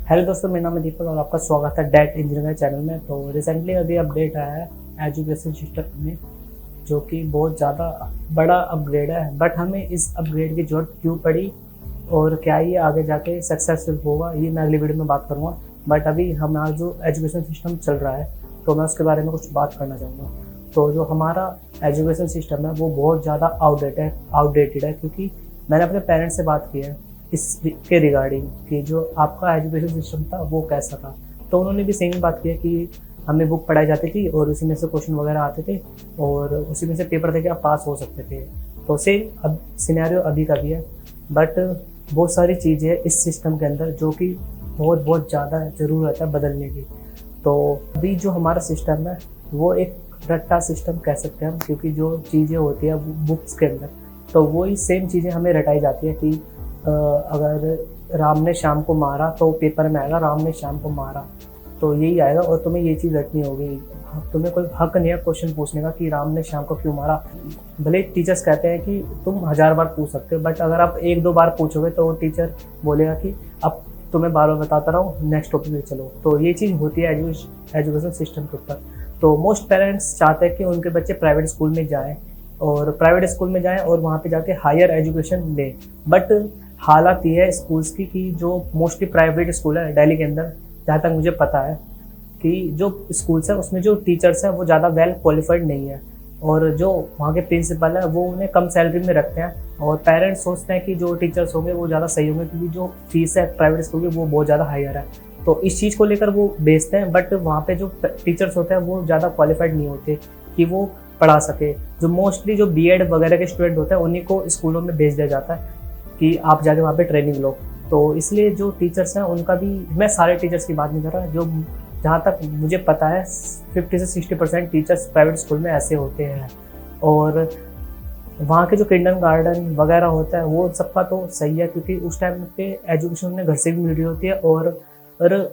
Hello दोस्तों, मेरा नाम है दीपक और आपका स्वागत है डैट इंजीनियरिंग चैनल में। तो रिसेंटली अभी अपडेट आया है एजुकेशन सिस्टम में, जो कि बहुत ज़्यादा बड़ा अपग्रेड है। बट हमें इस अपग्रेड की ज़रूरत क्यों पड़ी और क्या ये आगे जाके सक्सेसफुल होगा, ये मैं अगली वीडियो में बात करूँगा। बट अभी हमारा जो एजुकेशन सिस्टम चल रहा है तो मैं उसके बारे में कुछ बात करना चाहूँगा। तो जो हमारा एजुकेशन सिस्टम है वो बहुत ज़्यादा आउटडेटेड है, क्योंकि मैंने अपने पेरेंट्स से बात की है इसके रिगार्डिंग कि जो आपका एजुकेशन सिस्टम था वो कैसा था। तो उन्होंने भी सेम बात की है कि हमें बुक पढ़ाई जाती थी और उसी में से क्वेश्चन वगैरह आते थे और उसी में से पेपर देके आप पास हो सकते थे। तो सेम अब सिनेरियो अभी का भी है। बट बहुत सारी चीज़ें हैं इस सिस्टम के अंदर जो कि बहुत ज़्यादा ज़रूरत है बदलने की। तो अभी जो हमारा सिस्टम है वो एक रट्टा सिस्टम कह सकते हैं हम, क्योंकि जो चीज़ें होती है बुक्स के अंदर तो वही सेम चीज़ें हमें रटाई जाती है कि अगर राम ने श्याम को मारा तो पेपर में आएगा राम ने श्याम को मारा, तो यही आएगा और तुम्हें ये चीज़ रटनी होगी। तुम्हें कोई हक नहीं है क्वेश्चन पूछने का कि राम ने श्याम को क्यों मारा। भले टीचर्स कहते हैं कि तुम 1000 बार पूछ सकते हो, बट अगर आप 1-2 बार पूछोगे तो वो टीचर बोलेगा कि अब तुम्हें बार बार बताता रहा हूँ, नेक्स्ट टॉपिक में चलो। तो ये चीज़ होती है एजुकेशन सिस्टम के ऊपर। तो मोस्ट पेरेंट्स चाहते हैं कि उनके बच्चे प्राइवेट स्कूल में जाएँ और वहाँ पे जाके हायर एजुकेशन लें। बट हालात ये है स्कूल्स की कि जो मोस्टली प्राइवेट स्कूल है दिल्ली के अंदर, जहाँ तक मुझे पता है कि जो स्कूल्स है उसमें जो टीचर्स हैं वो ज़्यादा वेल क्वालिफाइड नहीं है और जो वहाँ के प्रिंसिपल है वो उन्हें कम सैलरी में रखते हैं और पेरेंट्स सोचते हैं कि जो टीचर्स होंगे वो ज़्यादा सही होंगे, क्योंकि जो फीस है प्राइवेट स्कूल की वो बहुत ज़्यादा हायर है। तो इस चीज़ को लेकर वो बेचते हैं। बट वहाँ पे जो टीचर्स होते हैं वो ज़्यादा क्वालिफाइड नहीं होते कि वो पढ़ा सके। जो मोस्टली जो बीएड वगैरह के स्टूडेंट होते हैं उन्हीं को स्कूलों में भेज दिया जाता है कि आप जाके वहाँ पे ट्रेनिंग लो। तो इसलिए जो टीचर्स हैं उनका भी, मैं सारे टीचर्स की बात नहीं कर रहा, जो जहाँ तक मुझे पता है 50 से 60% टीचर्स प्राइवेट स्कूल में ऐसे होते हैं। और वहाँ के जो किंडरगार्टन वगैरह होता है वो सबका तो सही है, क्योंकि उस टाइम पे एजुकेशन उन्हें घर से भी मिल रही होती है और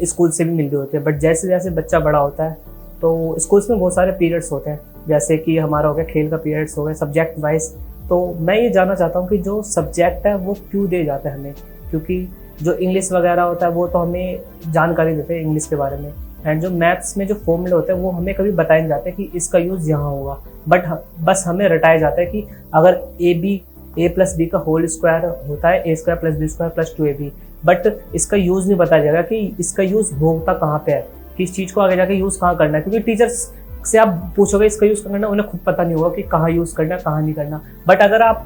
स्कूल से भी मिल रही होती है। बट जैसे जैसे बच्चा बड़ा होता है तो स्कूल्स में बहुत सारे पीरियड्स होते हैं, जैसे कि हमारा हो गया खेल का पीरियड्स हो गया सब्जेक्ट वाइज। तो मैं ये जानना चाहता हूँ कि जो सब्जेक्ट है वो क्यों दिए जाते हैं हमें, क्योंकि जो इंग्लिश वगैरह होता है वो तो हमें जानकारी देते हैं इंग्लिश के बारे में, एंड जो मैथ्स में जो फॉर्मूले होते हैं वो हमें कभी बताए नहीं जाते कि इसका यूज़ यहाँ होगा। बट बस हमें रटाया जाता है कि अगर a+b का होल स्क्वायर होता है a² + b² + 2ab, बट इसका यूज़ नहीं बताया जाएगा कि इसका यूज़ होता कहाँ पे है, कि इस चीज़ को आगे जाके यूज़ कहाँ करना है। क्योंकि टीचर्स से आप पूछोगे इसका यूज़ करना, उन्हें खुद पता नहीं होगा कि कहाँ यूज़ करना है कहाँ नहीं करना। बट अगर आप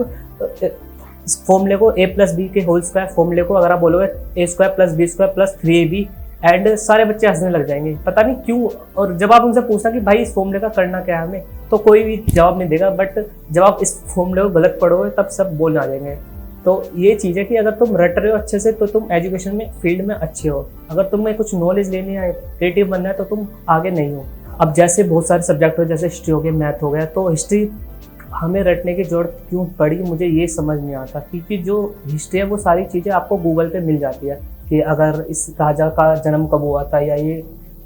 इस फॉर्मूले को a+b के होल स्क्वायर फॉर्मूले को अगर आप बोलोगे a² + b² + 3ab, एंड सारे बच्चे हंसने लग जाएंगे, पता नहीं क्यों। और जब आप उनसे पूछना कि भाई इस फॉर्मूले का करना क्या है हमें, तो कोई भी जवाब नहीं देगा। बट जब आप इस फॉर्मूले को गलत पढ़ोगे तब सब बोलने आ जाएंगे। तो ये चीज़ है कि अगर तुम रट रहे हो अच्छे से तो तुम एजुकेशन में फील्ड में अच्छे हो। अगर तुम्हें कुछ नॉलेज लेनी है, क्रिएटिव बनना है, तो तुम आगे नहीं हो। अब जैसे बहुत सारे सब्जेक्ट हो, जैसे हिस्ट्री हो गया, मैथ हो गया, तो हिस्ट्री हमें रटने की जरूरत क्यों पड़ी मुझे ये समझ नहीं आता। क्योंकि जो हिस्ट्री है वो सारी चीज़ें आपको गूगल पे मिल जाती है कि अगर इस राजा का जन्म कब हुआ था या ये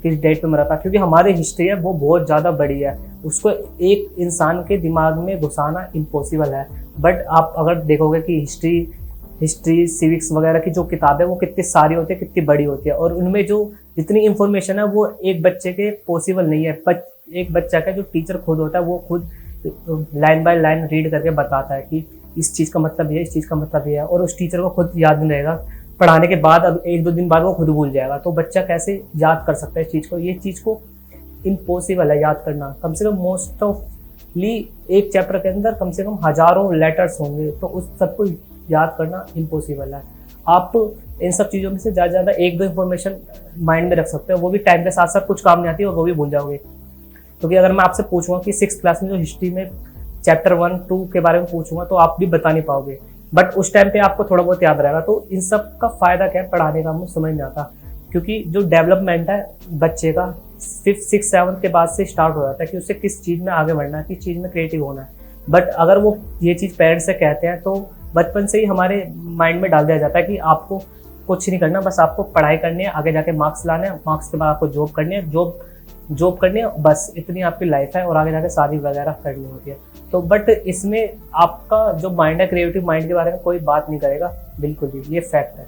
किस डेट पे मरा था। क्योंकि हमारी हिस्ट्री है वो बहुत ज़्यादा बड़ी है, उसको एक इंसान के दिमाग में घुसाना इम्पॉसिबल है। बट आप अगर देखोगे कि हिस्ट्री सिविक्स वगैरह की जो किताब है वो कितनी सारी होती है, कितनी बड़ी होती है, और उनमें जो जितनी इंफॉर्मेशन है वो एक बच्चे के पॉसिबल नहीं है। एक बच्चा का जो टीचर खुद होता है वो खुद लाइन बाय लाइन रीड करके बताता है कि इस चीज़ का मतलब ये है, इस चीज़ का मतलब ये है, और उस टीचर को खुद याद नहीं रहेगा। पढ़ाने के बाद अब 1-2 दिन बाद वो खुद भूल जाएगा। तो बच्चा कैसे याद कर सकता है इस चीज़ को? ये चीज़ को इम्पॉसिबल है याद करना। कम से कम मोस्ट ऑफली एक चैप्टर के अंदर कम से कम हज़ारों लेटर्स होंगे, तो उस सबको याद करना इम्पॉसिबल है। आप इन सब चीज़ों में से ज़्यादा ज़्यादा 1-2 इन्फॉर्मेशन माइंड में रख सकते हो, वो भी टाइम के साथ साथ कुछ काम नहीं आती और वो भी भूल जाओगे। क्योंकि अगर मैं आपसे पूछूंगा कि 6th क्लास में जो हिस्ट्री में चैप्टर 1-2 के बारे में पूछूंगा तो आप भी बता नहीं पाओगे, बट उस टाइम पे आपको थोड़ा बहुत याद रहेगा। तो इन सब का फ़ायदा क्या है पढ़ाने का, मुझे समझ नहीं आता। क्योंकि जो डेवलपमेंट है बच्चे का 5th 6th 7th के बाद से स्टार्ट हो जाता है कि उसे किस चीज़ में आगे बढ़ना है, किस चीज़ में क्रिएटिव होना है। बट अगर वो ये चीज़ पेरेंट्स से कहते हैं तो बचपन से ही हमारे माइंड में डाल दिया जाता है कि आपको कुछ नहीं करना, बस आपको पढ़ाई करनी है, आगे जाके मार्क्स लाने हैं, मार्क्स के बाद आपको जॉब करनी है, जॉब करनी है, बस इतनी आपकी लाइफ है और आगे जाके शादी वगैरह करनी होती है। तो बट इसमें आपका जो माइंड है, क्रिएटिव माइंड के बारे में कोई बात नहीं करेगा, बिल्कुल भी, ये फैक्ट है।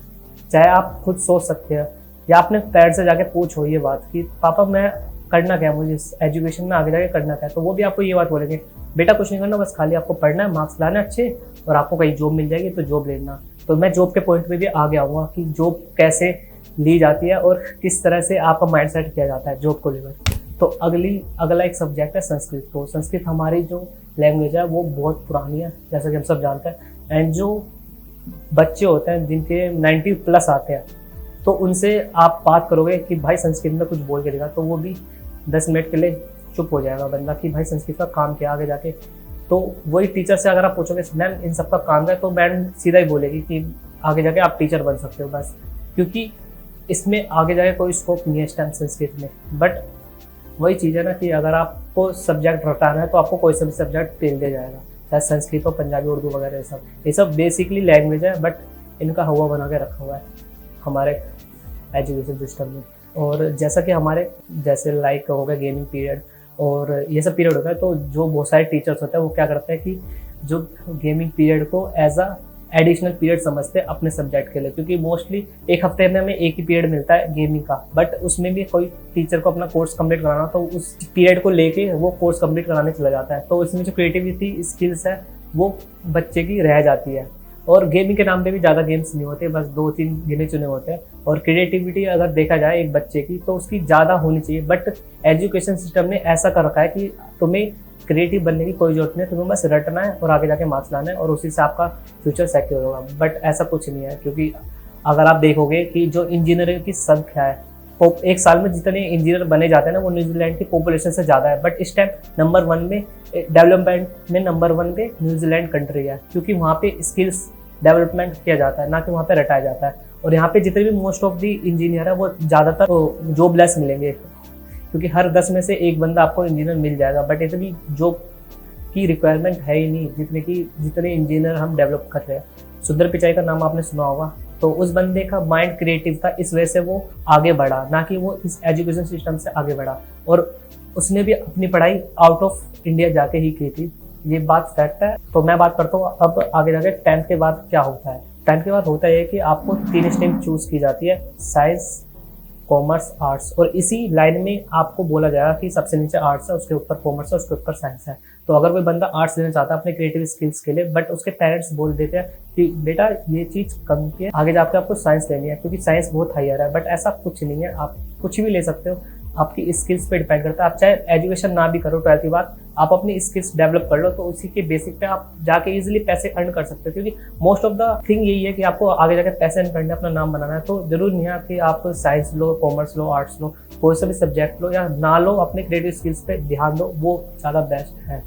चाहे आप खुद सोच सकते हैं या अपने पेरेंट्स से जाके पूछो ये बात कि पापा मैं करना क्या है, मुझे इस एजुकेशन में आगे जाके करना क्या है, तो वो भी आपको ये बात बोलेंगे बेटा कुछ नहीं करना, बस खाली आपको पढ़ना है, मार्क्स लाना है अच्छे, और आपको कहीं जॉब मिल जाएगी तो जॉब लेना। तो मैं जॉब के पॉइंट पे भी आगे आऊँगा कि जॉब कैसे ली जाती है और किस तरह से आपका माइंड सेट किया जाता है जॉब को लेकर। तो अगला एक सब्जेक्ट है संस्कृत। तो संस्कृत हमारी जो लैंग्वेज है वो बहुत पुरानी है, जैसा कि हम सब जानते हैं। एंड जो बच्चे होते हैं जिनके 90+ आते हैं, तो उनसे आप बात करोगे कि भाई संस्कृत में कुछ बोल के दिखा, तो वो भी 10 मिनट के लिए चुप हो जाएगा बंदा कि भाई संस्कृत का काम क्या आगे जाके। तो वही टीचर से अगर आप पूछोगे मैम इन सबका काम है, तो मैम सीधा ही बोलेगी कि आगे जाके आप टीचर बन सकते हो बस, क्योंकि इसमें आगे जाके कोई स्कोप नहीं है इस टाइम संस्कृत में। बट वही चीज़ है ना कि अगर आपको सब्जेक्ट रटाना है तो आपको कोई सा भी सब्जेक्ट मिल जाएगा, चाहे संस्कृत हो, पंजाबी, उर्दू वगैरह ये सब बेसिकली लैंग्वेज है, बट इनका हवा बना के रखा हुआ है हमारे एजुकेशन सिस्टम में। और जैसा कि हमारे जैसे लाइक हो गया गेमिंग पीरियड और ये सब पीरियड होता है, तो जो बहुत सारे टीचर्स होते हैं वो क्या करते हैं कि जो गेमिंग पीरियड को एज अ एडिशनल पीरियड समझते हैं अपने सब्जेक्ट के लिए, क्योंकि मोस्टली एक हफ्ते में हमें एक ही पीरियड मिलता है गेमिंग का, बट उसमें भी कोई टीचर को अपना कोर्स कंप्लीट कराना तो उस पीरियड को लेके वो कोर्स कंप्लीट कराने चला जाता है। तो इसमें जो क्रिएटिविटी स्किल्स है वो बच्चे की रह जाती है। और गेमिंग के नाम पे भी ज़्यादा गेम्स नहीं होते, बस 2-3 गिने चुने होते हैं। और क्रिएटिविटी अगर देखा जाए एक बच्चे की तो उसकी ज़्यादा होनी चाहिए, बट एजुकेशन सिस्टम ने ऐसा कर रखा है कि तुम्हें क्रिएटिव बनने की कोई जरूरत नहीं, तुम्हें बस रटना है और आगे जाके मार्क्स लाना है और उसी से आपका फ्यूचर सिक्योर होगा। बट ऐसा कुछ नहीं है, क्योंकि अगर आप देखोगे कि जो इंजीनियरिंग की संख्या है, एक साल में जितने इंजीनियर बने जाते हैं ना वो न्यूजीलैंड की पॉपुलेशन से ज़्यादा है। बट इस टाइम नंबर 1 में डेवलपमेंट में नंबर 1 पे न्यूजीलैंड कंट्री है, क्योंकि वहाँ पे स्किल्स डेवलपमेंट किया जाता है, ना कि वहाँ पे रटाया जाता है। और यहाँ पे जितने भी मोस्ट ऑफ दी इंजीनियर है वो ज़्यादातर जॉबलेस मिलेंगे, क्योंकि हर 10 में से एक बंदा आपको इंजीनियर मिल जाएगा। बट इतनी जॉब की रिक्वायरमेंट है ही नहीं जितने इंजीनियर हम डेवलप कर रहे हैं। सुंदर पिचाई का नाम आपने सुना होगा, तो उस बंदे का माइंड क्रिएटिव था, इस वजह से वो आगे बढ़ा, ना कि वो इस एजुकेशन सिस्टम से आगे बढ़ा। और उसने भी अपनी पढ़ाई आउट ऑफ इंडिया जाके ही की थी, ये बात फैक्ट है। तो मैं बात करता हूँ अब आगे जाके 10th के बाद क्या होता है। 10th के बाद होता है कि आपको 3 स्ट्रीम चूज की जाती है, साइंस, कॉमर्स, आर्ट्स। और इसी लाइन में आपको बोला जाएगा कि सबसे नीचे आर्ट्स है, उसके ऊपर कॉमर्स है, उसके ऊपर साइंस है। तो अगर कोई बंदा आर्ट्स लेना चाहता है अपने क्रिएटिव स्किल्स के लिए, बट उसके पेरेंट्स बोल देते हैं कि बेटा ये चीज़ कम की है, आगे जाकर आपको साइंस लेनी है, क्योंकि साइंस बहुत हायर है। बट ऐसा कुछ नहीं है, आप कुछ भी ले सकते हो, आपकी स्किल्स पे डिपेंड करता है। आप चाहे एजुकेशन ना भी करो 12th के बाद, आप अपनी स्किल्स डेवलप कर लो, तो उसी के बेसिक पे आप जाके इजीली पैसे अर्न कर सकते हो। क्योंकि मोस्ट ऑफ द थिंग यही है कि आपको आगे जाकर पैसे अर्न करने, अपना नाम बनाना है। तो जरूर नहीं है कि आप साइंस लो, कॉमर्स लो, आर्ट्स लो, कोई सा भी सब्जेक्ट लो या ना लो, अपने क्रिएटिव स्किल्स पे ध्यान दो, वो ज़्यादा बेस्ट है।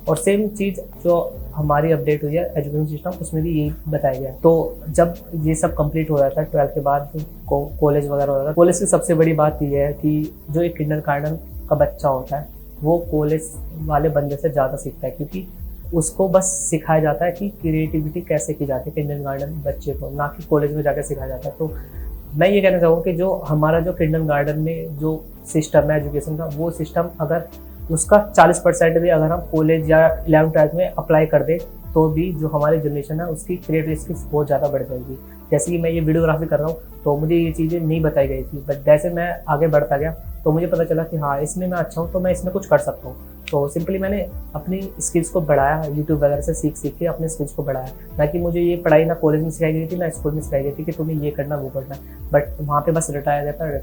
और सेम चीज़ जो हमारी अपडेट हुई है एजुकेशन सिस्टम, उसमें भी यही बताया गया है। तो जब ये सब कंप्लीट हो जाता है 12th के बाद कॉलेज वगैरह होता है। कॉलेज की सबसे बड़ी बात ये है कि जो एक किंडरगार्टन का बच्चा होता है वो कॉलेज वाले बंदे से ज़्यादा सीखता है, क्योंकि उसको बस सिखाया जाता है कि क्रिएटिविटी कैसे की जाती है किंडरगार्टन बच्चे को, ना कि कॉलेज में जाकर सिखाया जाता है। तो मैं ये कहना चाहूँगा कि जो हमारा जो किंडरगार्टन में जो सिस्टम है एजुकेशन का, वो सिस्टम अगर उसका 40% भी अगर हम कॉलेज या 11th-12th में अप्लाई कर दें, तो भी जो हमारी जनरेशन है उसकी क्रिएटिव स्किल्स बहुत ज़्यादा बढ़ जाएगी। जैसे कि मैं ये वीडियोग्राफी कर रहा हूँ, तो मुझे ये चीज़ें नहीं बताई गई थी, बट जैसे मैं आगे बढ़ता गया तो मुझे पता चला कि हाँ इसमें मैं अच्छा हूँ, तो मैं इसमें कुछ कर सकता हूँ। तो सिंपली मैंने अपनी स्किल्स को बढ़ाया, यूट्यूब वगैरह से सीख के अपने स्किल्स को बढ़ाया। ना कि मुझे ये पढ़ाई ना कॉलेज में सिखाई गई थी ना स्कूल में सिखाई गई थी कि तुम्हें ये करना वो करना, बट वहाँ पे बस रटाया जाता और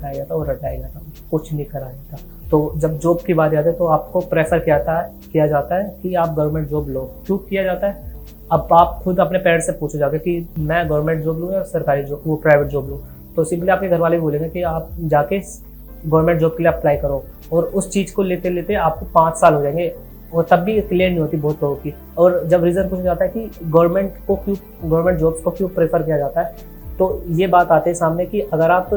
रटाया जाता, कुछ नहीं कराया जाता। तो जब जॉब की बात आती है तो आपको प्रेफर किया जाता है कि आप गवर्नमेंट जॉब लो। क्यों किया जाता है? अब आप खुद अपने पेरेंट्स से पूछो जाकर कि मैं गवर्नमेंट जॉब लूँ या सरकारी जॉब, वो प्राइवेट जॉब लूँ, तो सिंपली आपके घर वाले बोलेंगे कि आप जाके गवर्नमेंट जॉब के लिए अप्लाई करो। और उस चीज़ को लेते लेते आपको 5 साल हो जाएंगे और तब भी क्लियर नहीं होती बहुत लोगों की। और जब रीज़न पूछा जाता है कि गवर्नमेंट जॉब्स को क्यों प्रेफर किया जाता है, तो ये बात आती है सामने कि अगर आप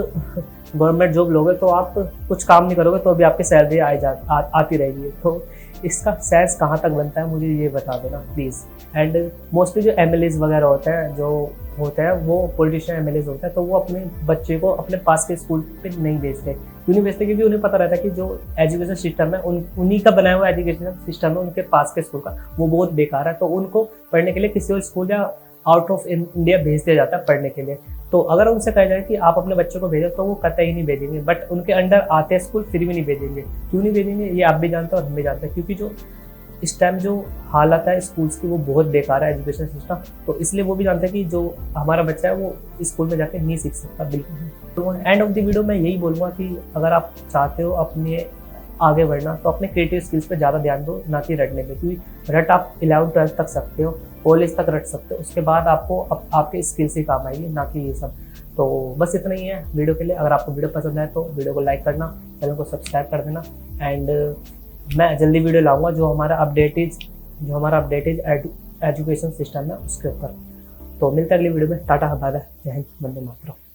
गवर्नमेंट जॉब लोगे तो आप कुछ काम नहीं करोगे तो भी आपकी सैलरी आती रहेगी। तो इसका सेंस कहाँ तक बनता है मुझे ये बता देना प्लीज़। एंड मोस्टली जो MLAs वगैरह होते हैं वो पॉलिटिशियन MLAs होते हैं, तो वो अपने बच्चे को अपने पास के स्कूल पे नहीं भेजते। क्यों नहीं भेजते? क्योंकि उन्हें पता रहता है कि जो एजुकेशन सिस्टम है उन्हीं का बनाया हुआ एजुकेशन सिस्टम है, उनके पास के स्कूल का वो बहुत बेकार है। तो उनको पढ़ने के लिए किसी और स्कूल या आउट ऑफ इंडिया भेज दिया जाता है पढ़ने के लिए। तो अगर उनसे कहा जाए कि आप अपने बच्चों को भेजो तो वो कतई ही नहीं भेजेंगे, बट उनके अंडर आते हैं स्कूल फिर भी नहीं भेजेंगे। क्यों नहीं भेजेंगे ये आप भी जानते हो और हम भी जानते हैं, क्योंकि जो इस टाइम जो हालत है स्कूल्स की वो बहुत बेकार है, एजुकेशन सिस्टम। तो इसलिए वो भी जानते हैं कि जो हमारा बच्चा है वो स्कूल में जाके नहीं सीख सकता बिल्कुल भी। तो एंड ऑफ द वीडियो मैं यही बोलूँगा कि अगर आप चाहते हो अपने आगे बढ़ना तो अपने क्रिएटिव स्किल्स पे ज़्यादा ध्यान दो, ना कि रटने पे, क्योंकि रट आप 11-12 तक सकते हो, कॉलेज तक रट सकते हो, उसके बाद आपको आपके स्किल्स ही काम आएगी, ना कि ये सब। तो बस इतना ही है वीडियो के लिए। अगर आपको वीडियो पसंद आए तो वीडियो को लाइक करना, चैनल को सब्सक्राइब कर देना। एंड मैं जल्दी वीडियो लाऊंगा जो हमारा अपडेट इज एजुकेशन सिस्टम है उसके ऊपर। तो मिलते हैं अगली वीडियो में। टाटा, बाय बाय, जय हिंद, वंदे मातरम।